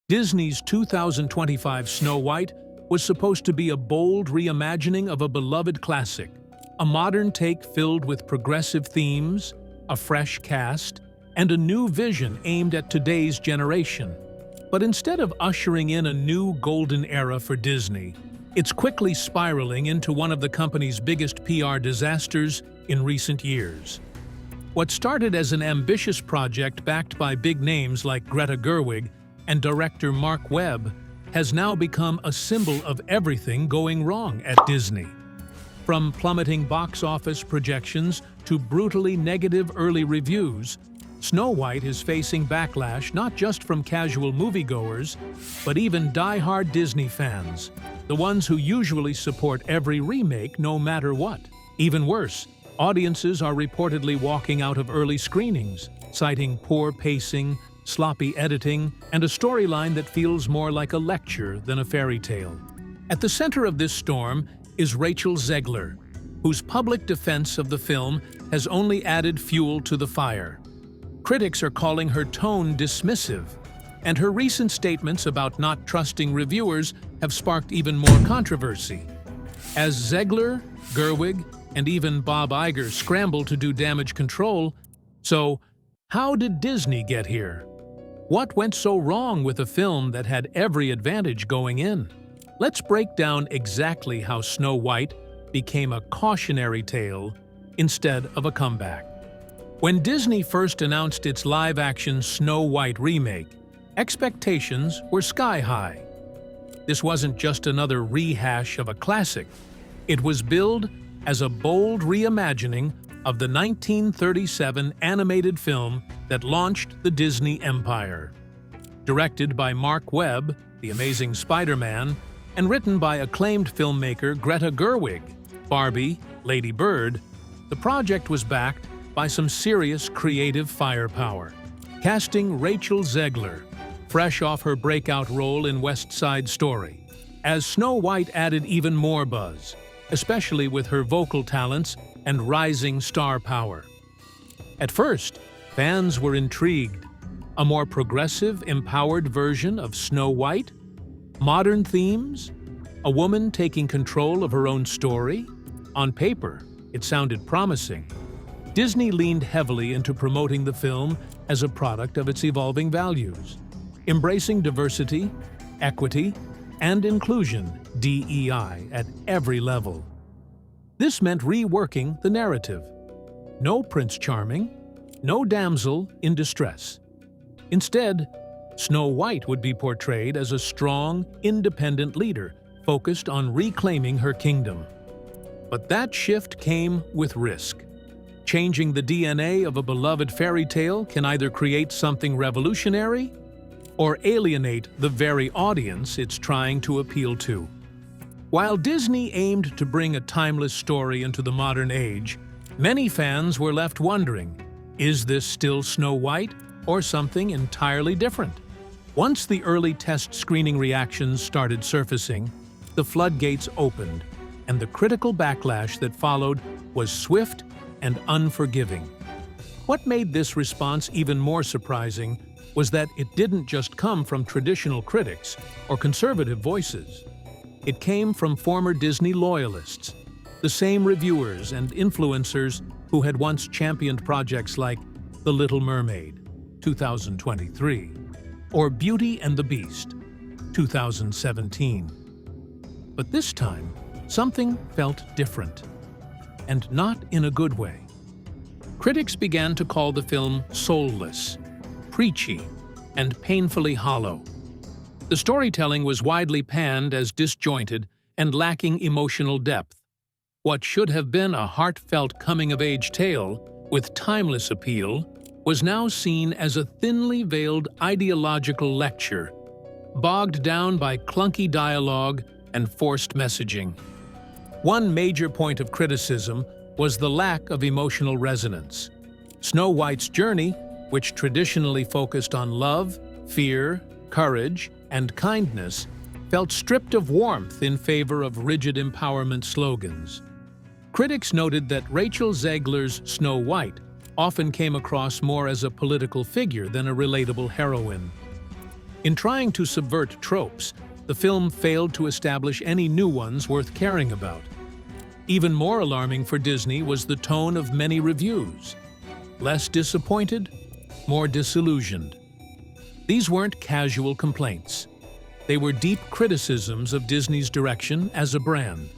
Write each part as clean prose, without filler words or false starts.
Disney's 2025 Snow White was supposed to be a bold reimagining of a beloved classic, a modern take filled with progressive themes, a fresh cast, and a new vision aimed at today's generation. But instead of ushering in a new golden era for Disney, it's quickly spiraling into one of the company's biggest PR disasters in recent years. What started as an ambitious project backed by big names like Greta Gerwig and director Mark Webb has now become a symbol of everything going wrong at Disney. From plummeting box office projections to brutally negative early reviews, Snow White is facing backlash not just from casual moviegoers, but even die-hard Disney fans, the ones who usually support every remake no matter what. Even worse, audiences are reportedly walking out of early screenings, citing poor pacing, sloppy editing, and a storyline that feels more like a lecture than a fairy tale. At the center of this storm is Rachel Zegler, whose public defense of the film has only added fuel to the fire. Critics are calling her tone dismissive, and her recent statements about not trusting reviewers have sparked even more controversy. As Zegler, Gerwig, and even Bob Iger scramble to do damage control, so how did Disney get here? What went so wrong with a film that had every advantage going in? Let's break down exactly how Snow White became a cautionary tale instead of a comeback. When Disney first announced its live-action Snow White remake, expectations were sky-high. This wasn't just another rehash of a classic. It was billed as a bold reimagining of the 1937 animated film that launched the Disney empire. Directed by Mark Webb, The Amazing Spider-Man, and written by acclaimed filmmaker Greta Gerwig, Barbie, Lady Bird, the project was backed by some serious creative firepower. Casting Rachel Zegler, fresh off her breakout role in West Side Story, as Snow White added even more buzz, especially with her vocal talents and rising star power. At first, fans were intrigued. A more progressive, empowered version of Snow White? Modern themes? A woman taking control of her own story? On paper, it sounded promising. Disney leaned heavily into promoting the film as a product of its evolving values, embracing diversity, equity, and inclusion (DEI) at every level. This meant reworking the narrative. No Prince Charming, no damsel in distress. Instead, Snow White would be portrayed as a strong, independent leader focused on reclaiming her kingdom. But that shift came with risk. Changing the DNA of a beloved fairy tale can either create something revolutionary or alienate the very audience it's trying to appeal to. While Disney aimed to bring a timeless story into the modern age, many fans were left wondering, is this still Snow White or something entirely different? Once the early test screening reactions started surfacing, the floodgates opened, and the critical backlash that followed was swift and unforgiving. What made this response even more surprising was that it didn't just come from traditional critics or conservative voices. It came from former Disney loyalists, the same reviewers and influencers who had once championed projects like The Little Mermaid, 2023, or Beauty and the Beast, 2017. But this time, something felt different, and not in a good way. Critics began to call the film soulless, preachy, and painfully hollow. The storytelling was widely panned as disjointed and lacking emotional depth. What should have been a heartfelt coming-of-age tale with timeless appeal was now seen as a thinly veiled ideological lecture, bogged down by clunky dialogue and forced messaging. One major point of criticism was the lack of emotional resonance. Snow White's journey, which traditionally focused on love, fear, courage, and kindness, felt stripped of warmth in favor of rigid empowerment slogans. Critics noted that Rachel Zegler's Snow White often came across more as a political figure than a relatable heroine. In trying to subvert tropes, the film failed to establish any new ones worth caring about. Even more alarming for Disney was the tone of many reviews. Less disappointed, more disillusioned. These weren't casual complaints. They were deep criticisms of Disney's direction as a brand.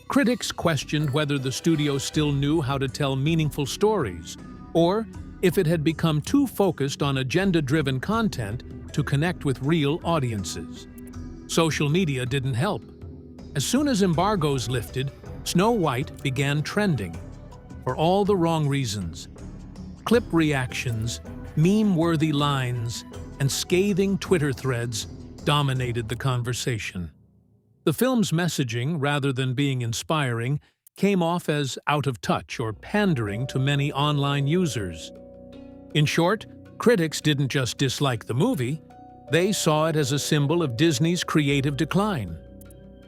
Critics questioned whether the studio still knew how to tell meaningful stories, or if it had become too focused on agenda-driven content to connect with real audiences. Social media didn't help. As soon as embargoes lifted, Snow White began trending, for all the wrong reasons. Clip reactions, meme-worthy lines, and scathing Twitter threads dominated the conversation. The film's messaging, rather than being inspiring, came off as out of touch or pandering to many online users. In short, critics didn't just dislike the movie, they saw it as a symbol of Disney's creative decline.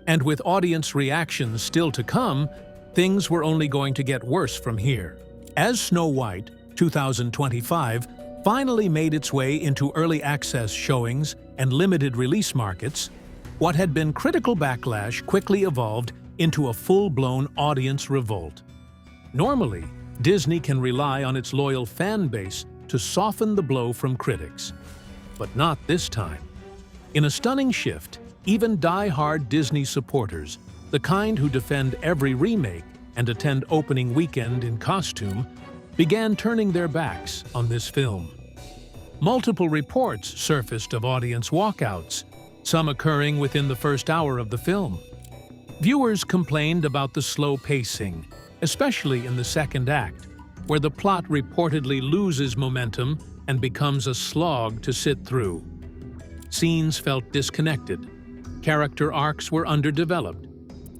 And with audience reactions still to come, things were only going to get worse from here. As Snow White 2025 finally made its way into early access showings and limited release markets, what had been critical backlash quickly evolved into a full-blown audience revolt. Normally, Disney can rely on its loyal fan base to soften the blow from critics. But not this time. In a stunning shift, even die-hard Disney supporters, the kind who defend every remake and attend opening weekend in costume, began turning their backs on this film. Multiple reports surfaced of audience walkouts, some occurring within the first hour of the film. Viewers complained about the slow pacing, especially in the second act, where the plot reportedly loses momentum and becomes a slog to sit through. Scenes felt disconnected, character arcs were underdeveloped,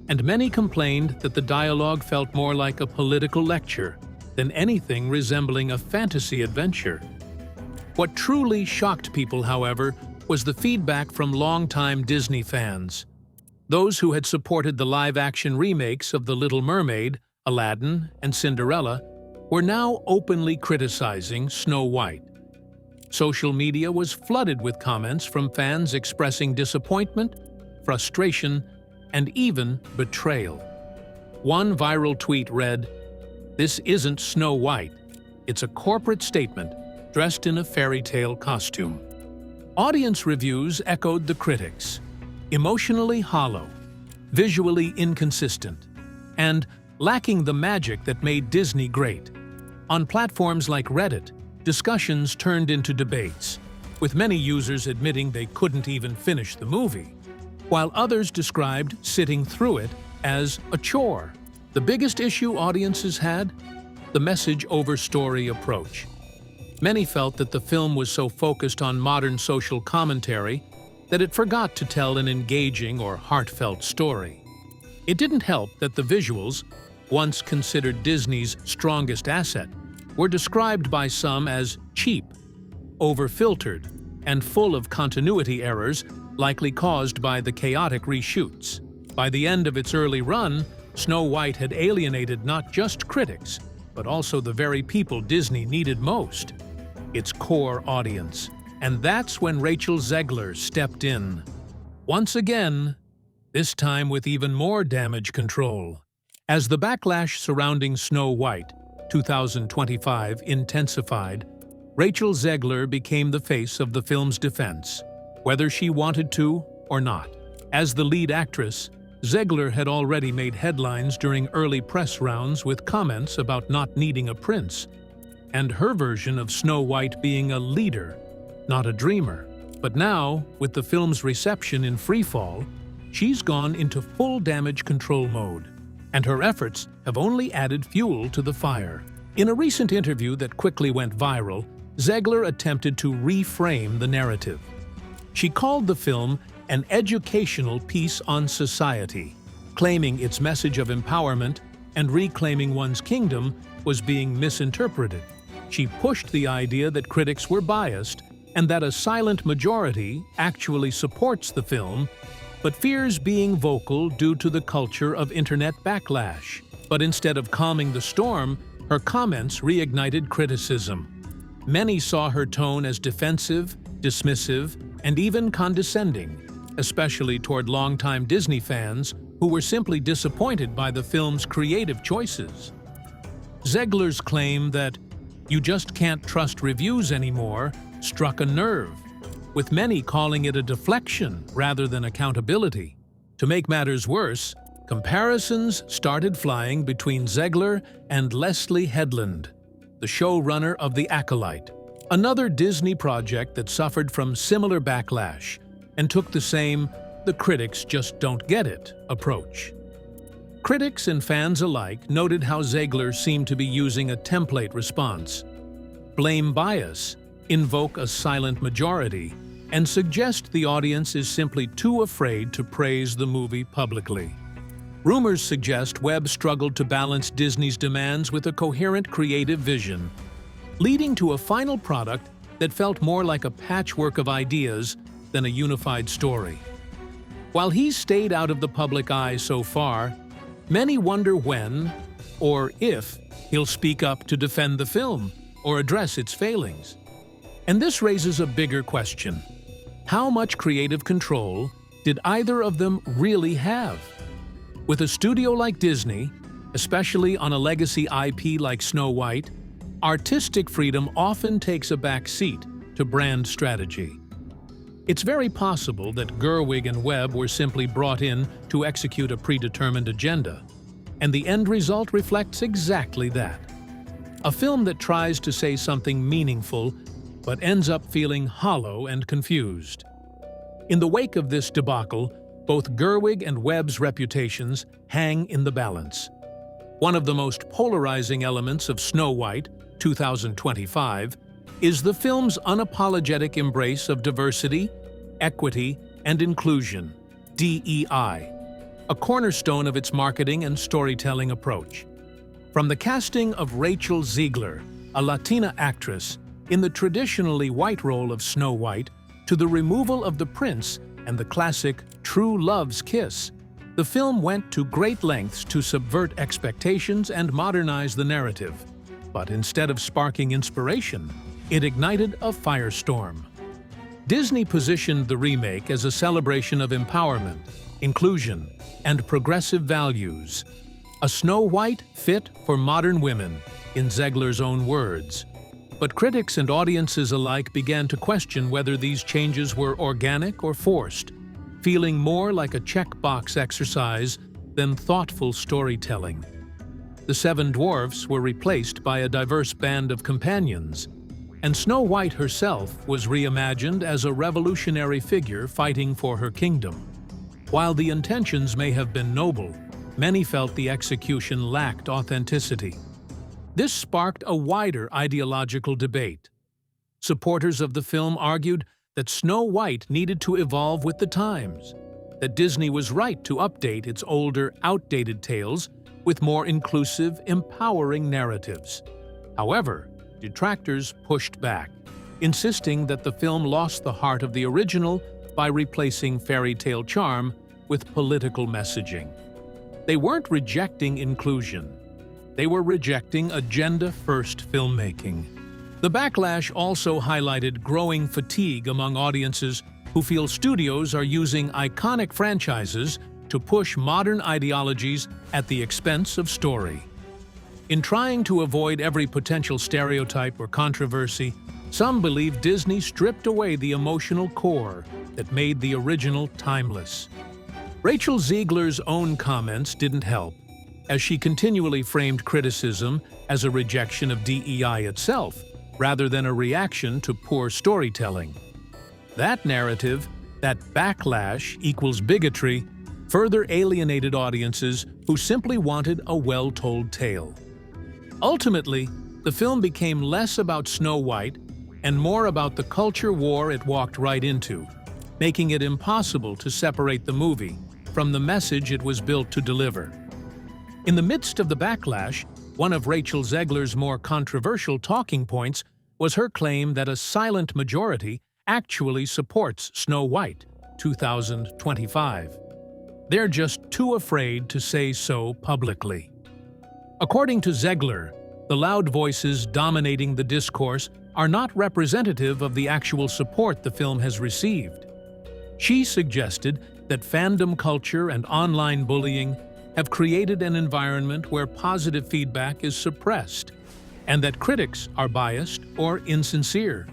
and many complained that the dialogue felt more like a political lecture than anything resembling a fantasy adventure. What truly shocked people, however, was the feedback from longtime Disney fans. Those who had supported the live-action remakes of The Little Mermaid, Aladdin, and Cinderella were now openly criticizing Snow White. Social media was flooded with comments from fans expressing disappointment, frustration, and even betrayal. One viral tweet read, "This isn't Snow White. It's a corporate statement dressed in a fairy tale costume." Audience reviews echoed the critics. Emotionally hollow, visually inconsistent, and lacking the magic that made Disney great. On platforms like Reddit, discussions turned into debates, with many users admitting they couldn't even finish the movie, while others described sitting through it as a chore. The biggest issue audiences had? The message over story approach. Many felt that the film was so focused on modern social commentary that it forgot to tell an engaging or heartfelt story. It didn't help that the visuals, once considered Disney's strongest asset, were described by some as cheap, over-filtered, and full of continuity errors likely caused by the chaotic reshoots. By the end of its early run, Snow White had alienated not just critics, but also the very people Disney needed most, its core audience. And that's when Rachel Zegler stepped in. Once again, this time with even more damage control. As the backlash surrounding Snow White 2025 intensified, Rachel Zegler became the face of the film's defense, whether she wanted to or not. As the lead actress, Zegler had already made headlines during early press rounds with comments about not needing a prince, and her version of Snow White being a leader, not a dreamer. But now, with the film's reception in freefall, she's gone into full damage control mode, and her efforts have only added fuel to the fire. In a recent interview that quickly went viral, Zegler attempted to reframe the narrative. She called the film an educational piece on society, claiming its message of empowerment and reclaiming one's kingdom was being misinterpreted. She pushed the idea that critics were biased and that a silent majority actually supports the film, but fears being vocal due to the culture of internet backlash. But instead of calming the storm, her comments reignited criticism. Many saw her tone as defensive dismissive, and even condescending, especially toward longtime Disney fans who were simply disappointed by the film's creative choices. Zegler's claim that "you just can't trust reviews anymore" struck a nerve, with many calling it a deflection rather than accountability. To make matters worse, comparisons started flying between Zegler and Leslie Headland, the showrunner of The Acolyte, another Disney project that suffered from similar backlash and took the same "the critics just don't get it" approach. Critics and fans alike noted how Zegler seemed to be using a template response: blame bias, invoke a silent majority, and suggest the audience is simply too afraid to praise the movie publicly. Rumors suggest Webb struggled to balance Disney's demands with a coherent creative vision, leading to a final product that felt more like a patchwork of ideas than a unified story. While he's stayed out of the public eye so far, many wonder when, or if, he'll speak up to defend the film or address its failings. And this raises a bigger question. How much creative control did either of them really have? With a studio like Disney, especially on a legacy IP like Snow White, artistic freedom often takes a back seat to brand strategy. It's very possible that Gerwig and Webb were simply brought in to execute a predetermined agenda, and the end result reflects exactly that. A film that tries to say something meaningful but ends up feeling hollow and confused. In the wake of this debacle, both Gerwig and Webb's reputations hang in the balance. One of the most polarizing elements of Snow White, 2025, is the film's unapologetic embrace of diversity, equity, and inclusion, DEI, a cornerstone of its marketing and storytelling approach. From the casting of Rachel Zegler, a Latina actress, in the traditionally white role of Snow White, to the removal of the prince and the classic true love's kiss, the film went to great lengths to subvert expectations and modernize the narrative. But instead of sparking inspiration, it ignited a firestorm. Disney positioned the remake as a celebration of empowerment, inclusion, and progressive values. A Snow White fit for modern women, in Zegler's own words. But critics and audiences alike began to question whether these changes were organic or forced, feeling more like a checkbox exercise than thoughtful storytelling. The seven dwarfs were replaced by a diverse band of companions, and Snow White herself was reimagined as a revolutionary figure fighting for her kingdom. While the intentions may have been noble, many felt the execution lacked authenticity. This sparked a wider ideological debate. Supporters of the film argued that Snow White needed to evolve with the times, that Disney was right to update its older, outdated tales with more inclusive, empowering narratives. However, detractors pushed back, insisting that the film lost the heart of the original by replacing fairy tale charm with political messaging. They weren't rejecting inclusion. They were rejecting agenda-first filmmaking. The backlash also highlighted growing fatigue among audiences who feel studios are using iconic franchises to push modern ideologies at the expense of story. In trying to avoid every potential stereotype or controversy, some believe Disney stripped away the emotional core that made the original timeless. Rachel Zegler's own comments didn't help, as she continually framed criticism as a rejection of DEI itself, rather than a reaction to poor storytelling. That narrative, that backlash equals bigotry, further alienated audiences who simply wanted a well-told tale. Ultimately, the film became less about Snow White and more about the culture war it walked right into, making it impossible to separate the movie from the message it was built to deliver. In the midst of the backlash, one of Rachel Zegler's more controversial talking points was her claim that a silent majority actually supports Snow White, 2025. They're just too afraid to say so publicly. According to Zegler, the loud voices dominating the discourse are not representative of the actual support the film has received. She suggested that fandom culture and online bullying have created an environment where positive feedback is suppressed, and that critics are biased or insincere.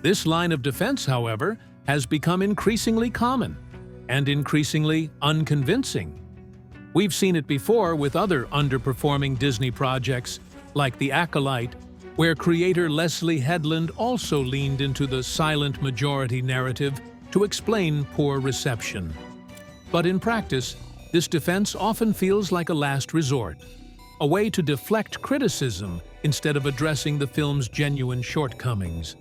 This line of defense, however, has become increasingly common and increasingly unconvincing. We've seen it before with other underperforming Disney projects, like The Acolyte, where creator Leslie Headland also leaned into the silent majority narrative to explain poor reception. But in practice, this defense often feels like a last resort, a way to deflect criticism instead of addressing the film's genuine shortcomings.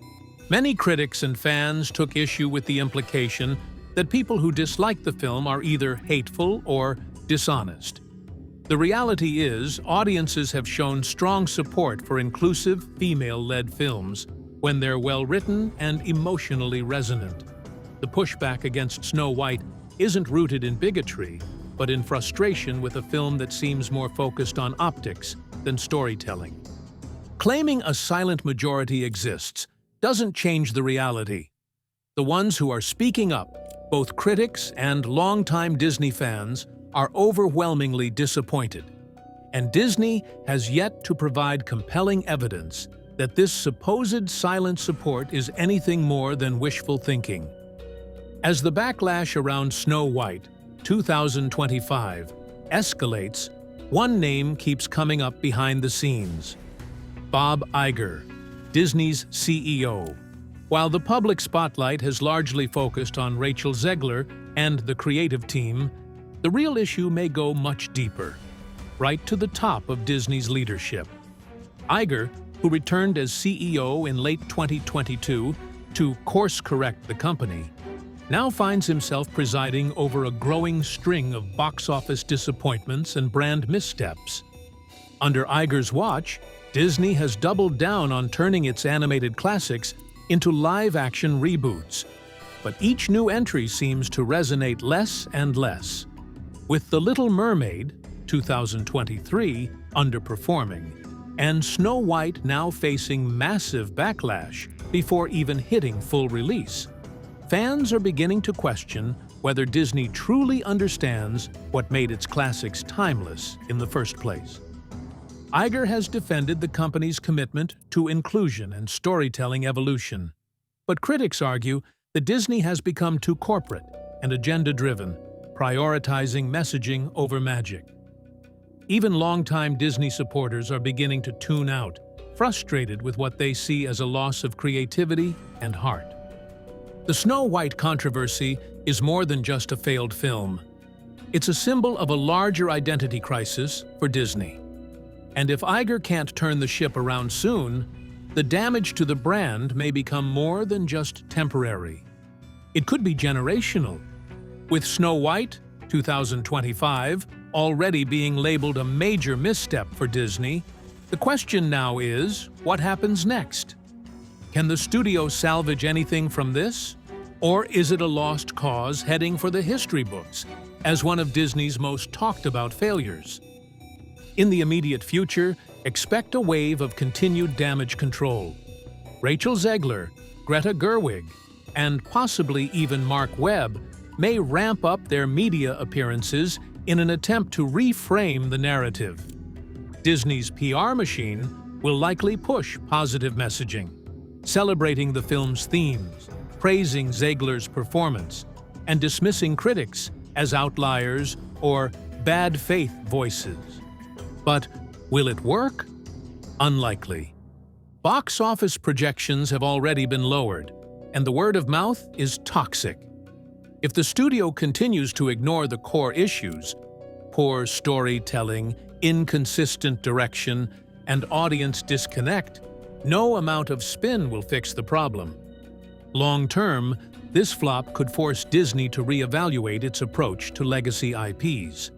Many critics and fans took issue with the implication that people who dislike the film are either hateful or dishonest. The reality is, audiences have shown strong support for inclusive, female-led films when they're well-written and emotionally resonant. The pushback against Snow White isn't rooted in bigotry, but in frustration with a film that seems more focused on optics than storytelling. Claiming a silent majority exists doesn't change the reality. The ones who are speaking up, both critics and longtime Disney fans, are overwhelmingly disappointed. And Disney has yet to provide compelling evidence that this supposed silent support is anything more than wishful thinking. As the backlash around Snow White 2025 escalates, one name keeps coming up behind the scenes: Bob Iger, Disney's CEO. While the public spotlight has largely focused on Rachel Zegler and the creative team, the real issue may go much deeper, right to the top of Disney's leadership. Iger, who returned as CEO in late 2022 to course-correct the company, now finds himself presiding over a growing string of box office disappointments and brand missteps. Under Iger's watch, Disney has doubled down on turning its animated classics into live-action reboots, but each new entry seems to resonate less and less. With The Little Mermaid 2023 underperforming, and Snow White now facing massive backlash before even hitting full release, fans are beginning to question whether Disney truly understands what made its classics timeless in the first place. Iger has defended the company's commitment to inclusion and storytelling evolution, but critics argue that Disney has become too corporate and agenda-driven, prioritizing messaging over magic. Even longtime Disney supporters are beginning to tune out, frustrated with what they see as a loss of creativity and heart. The Snow White controversy is more than just a failed film. It's a symbol of a larger identity crisis for Disney. And if Iger can't turn the ship around soon, the damage to the brand may become more than just temporary. It could be generational. With Snow White 2025 already being labeled a major misstep for Disney, the question now is, what happens next? Can the studio salvage anything from this? Or is it a lost cause heading for the history books as one of Disney's most talked about failures? In the immediate future, expect a wave of continued damage control. Rachel Zegler, Greta Gerwig, and possibly even Mark Webb may ramp up their media appearances in an attempt to reframe the narrative. Disney's PR machine will likely push positive messaging, celebrating the film's themes, praising Zegler's performance, and dismissing critics as outliers or bad faith voices. But will it work? Unlikely. Box office projections have already been lowered, and the word of mouth is toxic. If the studio continues to ignore the core issues, poor storytelling, inconsistent direction, and audience disconnect, no amount of spin will fix the problem. Long-term, this flop could force Disney to reevaluate its approach to legacy IPs.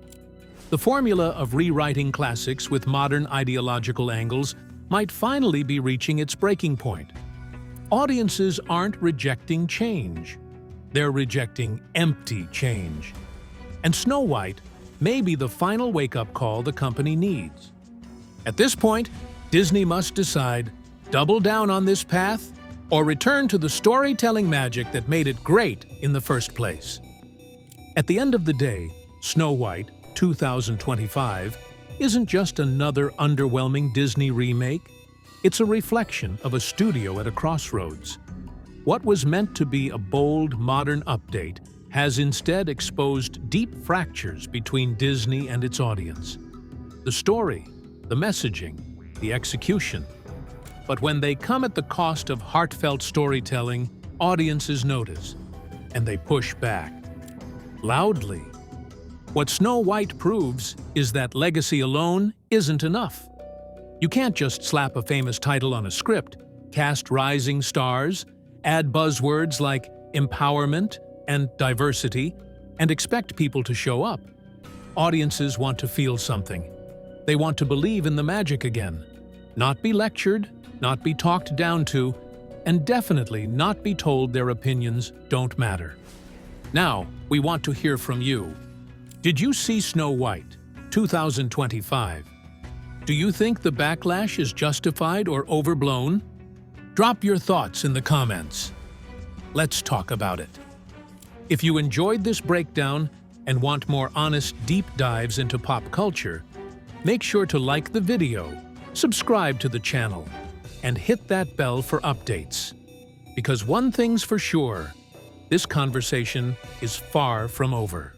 The formula of rewriting classics with modern ideological angles might finally be reaching its breaking point. Audiences aren't rejecting change. They're rejecting empty change. And Snow White may be the final wake-up call the company needs. At this point, Disney must decide, Double down on this path, or return to the storytelling magic that made it great in the first place? At the end of the day, Snow White 2025 isn't just another underwhelming Disney remake. It's a reflection of a studio at a crossroads. What was meant to be a bold, modern update has instead exposed deep fractures between Disney and its audience. The story, the messaging, the execution. But when they come at the cost of heartfelt storytelling, audiences notice, and they push back. Loudly. What Snow White proves is that legacy alone isn't enough. You can't just slap a famous title on a script, cast rising stars, add buzzwords like empowerment and diversity, and expect people to show up. Audiences want to feel something. They want to believe in the magic again. Not be lectured, not be talked down to, and definitely not be told their opinions don't matter. Now, we want to hear from you. Did you see Snow White 2025? Do you think the backlash is justified or overblown? Drop your thoughts in the comments. Let's talk about it. If you enjoyed this breakdown and want more honest deep dives into pop culture, make sure to like the video, subscribe to the channel, and hit that bell for updates. Because one thing's for sure, this conversation is far from over.